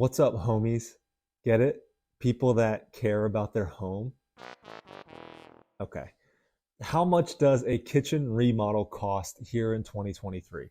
What's up, homies? Get it? People that care about their home? Okay. How much does a kitchen remodel cost here in 2023?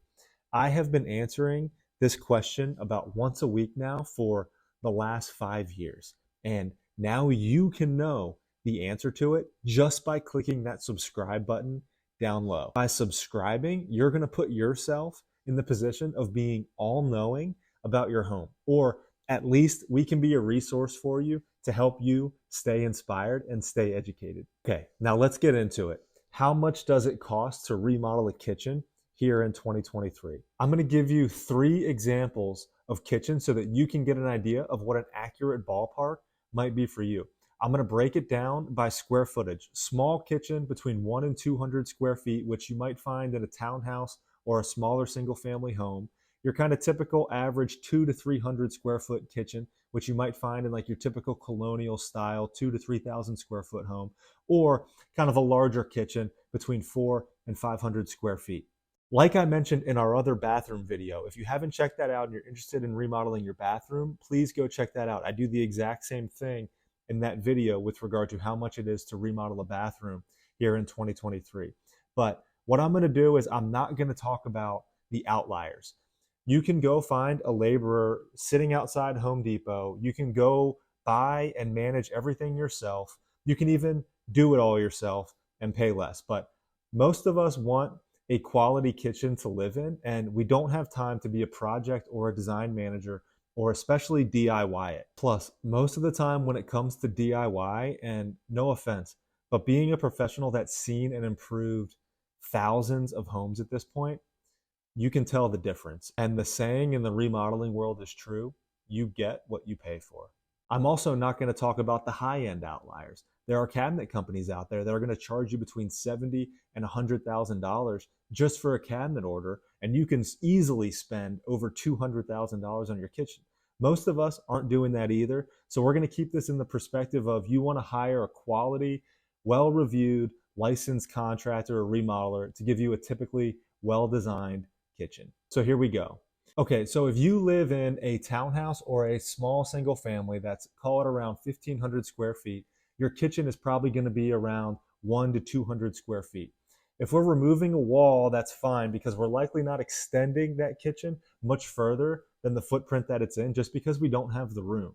I have been answering this question about once a week now for the last 5 years. And now you can know the answer to it just by clicking that subscribe button down low. By subscribing, you're going to put yourself in the position of being all knowing about your home, or at least we can be a resource for you to help you stay inspired and stay educated. Okay, now let's get into it. How much does it cost to remodel a kitchen here in 2023? I'm going to give you 3 examples of kitchens so that you can get an idea of what an accurate ballpark might be for you. I'm going to break it down by square footage. Small kitchen between 1 and 200 square feet, which you might find in a townhouse or a smaller single family home. Your kind of typical average 2 to 300 square foot kitchen, which you might find in like your typical colonial style 2 to 3,000 square foot home, or kind of a larger kitchen between 4 and 500 square feet. Like I mentioned in our other bathroom video, if you haven't checked that out and you're interested in remodeling your bathroom, please go check that out. I do the exact same thing in that video with regard to how much it is to remodel a bathroom here in 2023. But what I'm going to do is I'm not going to talk about the outliers. You can go find a laborer sitting outside Home Depot. You can go buy and manage everything yourself. You can even do it all yourself and pay less. But most of us want a quality kitchen to live in, and we don't have time to be a project or a design manager or especially DIY it. Plus, most of the time when it comes to DIY, and no offense, but being a professional that's seen and improved thousands of homes at this point, you can tell the difference. And the saying in the remodeling world is true: you get what you pay for. I'm also not going to talk about the high-end outliers. There are cabinet companies out there that are going to charge you between $70,000 and $100,000 just for a cabinet order, and you can easily spend over $200,000 on your kitchen. Most of us aren't doing that either, so we're going to keep this in the perspective of you want to hire a quality, well-reviewed, licensed contractor or remodeler to give you a typically well-designed kitchen. So here we go. Okay, so if you live in a townhouse or a small single family that's, call it, around 1,500 square feet, your kitchen is probably going to be around 1 to 200 square feet. If we're removing a wall, that's fine because we're likely not extending that kitchen much further than the footprint that it's in just because we don't have the room.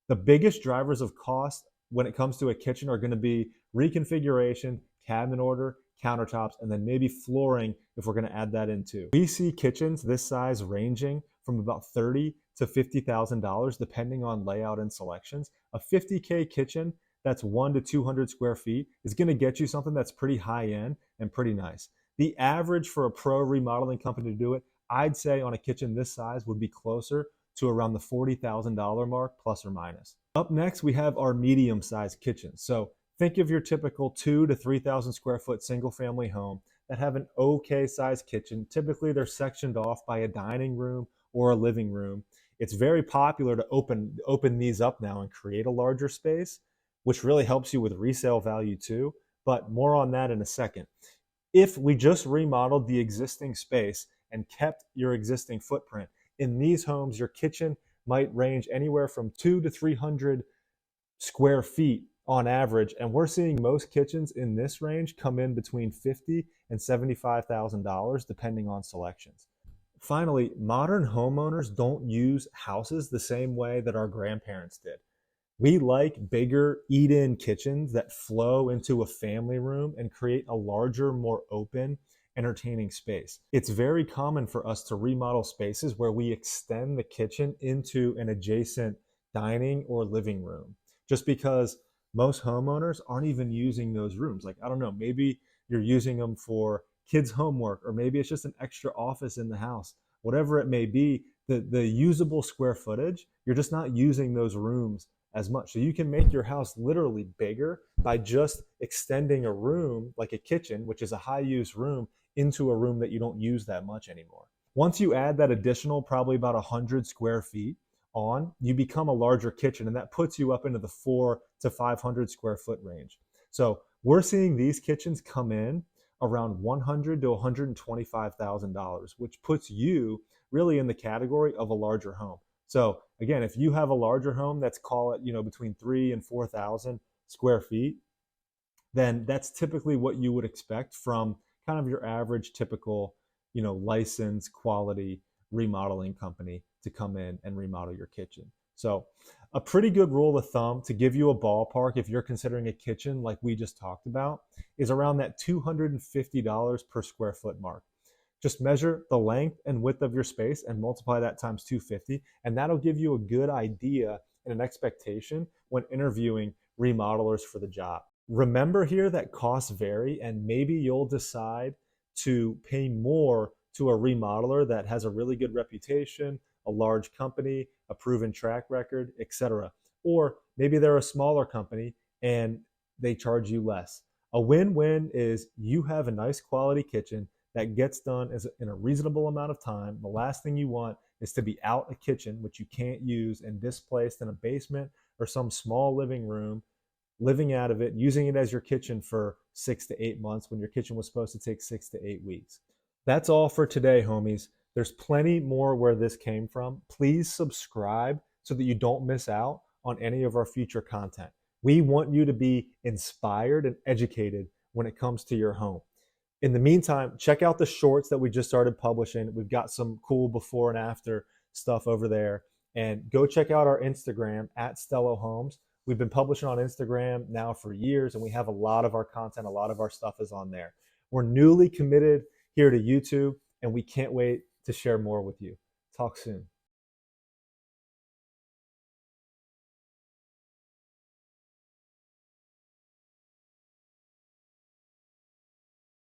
The biggest drivers of cost when it comes to a kitchen are going to be reconfiguration, cabinet order, countertops, and then maybe flooring if we're going to add that in too. We see kitchens this size ranging from about $30,000 to $50,000 depending on layout and selections. A 50K kitchen that's 1 to 200 square feet is going to get you something that's pretty high end and pretty nice. The average for a pro remodeling company to do it, I'd say on a kitchen this size would be closer to around the $40,000 mark plus or minus. Up next, we have our medium sized kitchens. So think of your typical 2 to 3,000 square foot single family home that have an okay sized kitchen. Typically, they're sectioned off by a dining room or a living room. It's very popular to open these up now and create a larger space, which really helps you with resale value too. But more on that in a second. If we just remodeled the existing space and kept your existing footprint, in these homes, your kitchen might range anywhere from 2 to 300 square feet on average, and we're seeing most kitchens in this range come in between $50,000 and $75,000 depending on selections. Finally, modern homeowners don't use houses the same way that our grandparents did. We like bigger eat-in kitchens that flow into a family room and create a larger, more open, entertaining space. It's very common for us to remodel spaces where we extend the kitchen into an adjacent dining or living room, just because most homeowners aren't even using those rooms. Like, I don't know, maybe you're using them for kids' homework, or maybe it's just an extra office in the house. Whatever it may be, the usable square footage, you're just not using those rooms as much. So you can make your house literally bigger by just extending a room like a kitchen, which is a high use room, into a room that you don't use that much anymore. Once you add that additional probably about 100 square feet on, you become a larger kitchen, and that puts you up into the 4 to 500 square foot range. So we're seeing these kitchens come in around $100,000 to $125,000, which puts you really in the category of a larger home. So Again, if you have a larger home that's, call it, between 3 and 4,000 square feet, then that's typically what you would expect from kind of your average typical, licensed quality remodeling company to come in and remodel your kitchen. So a pretty good rule of thumb to give you a ballpark if you're considering a kitchen like we just talked about is around that $250 per square foot mark. Just measure the length and width of your space and multiply that times 250, and that'll give you a good idea and an expectation when interviewing remodelers for the job. Remember here that costs vary, and maybe you'll decide to pay more to a remodeler that has a really good reputation, a large company, a proven track record, etc. Or maybe they're a smaller company and they charge you less. A win-win is you have a nice quality kitchen that gets done in a reasonable amount of time. The last thing you want is to be out a kitchen, which you can't use, and displaced in a basement or some small living room, living out of it, using it as your kitchen for 6 to 8 months when your kitchen was supposed to take 6 to 8 weeks. That's all for today, homies. There's plenty more where this came from. Please subscribe so that you don't miss out on any of our future content. We want you to be inspired and educated when it comes to your home. In the meantime, check out the shorts that we just started publishing. We've got some cool before and after stuff over there. And go check out our Instagram at Stello Homes. We've been publishing on Instagram now for years, and we have a lot of our content, a lot of our stuff is on there. We're newly committed here to YouTube, and we can't wait to share more with you. Talk soon.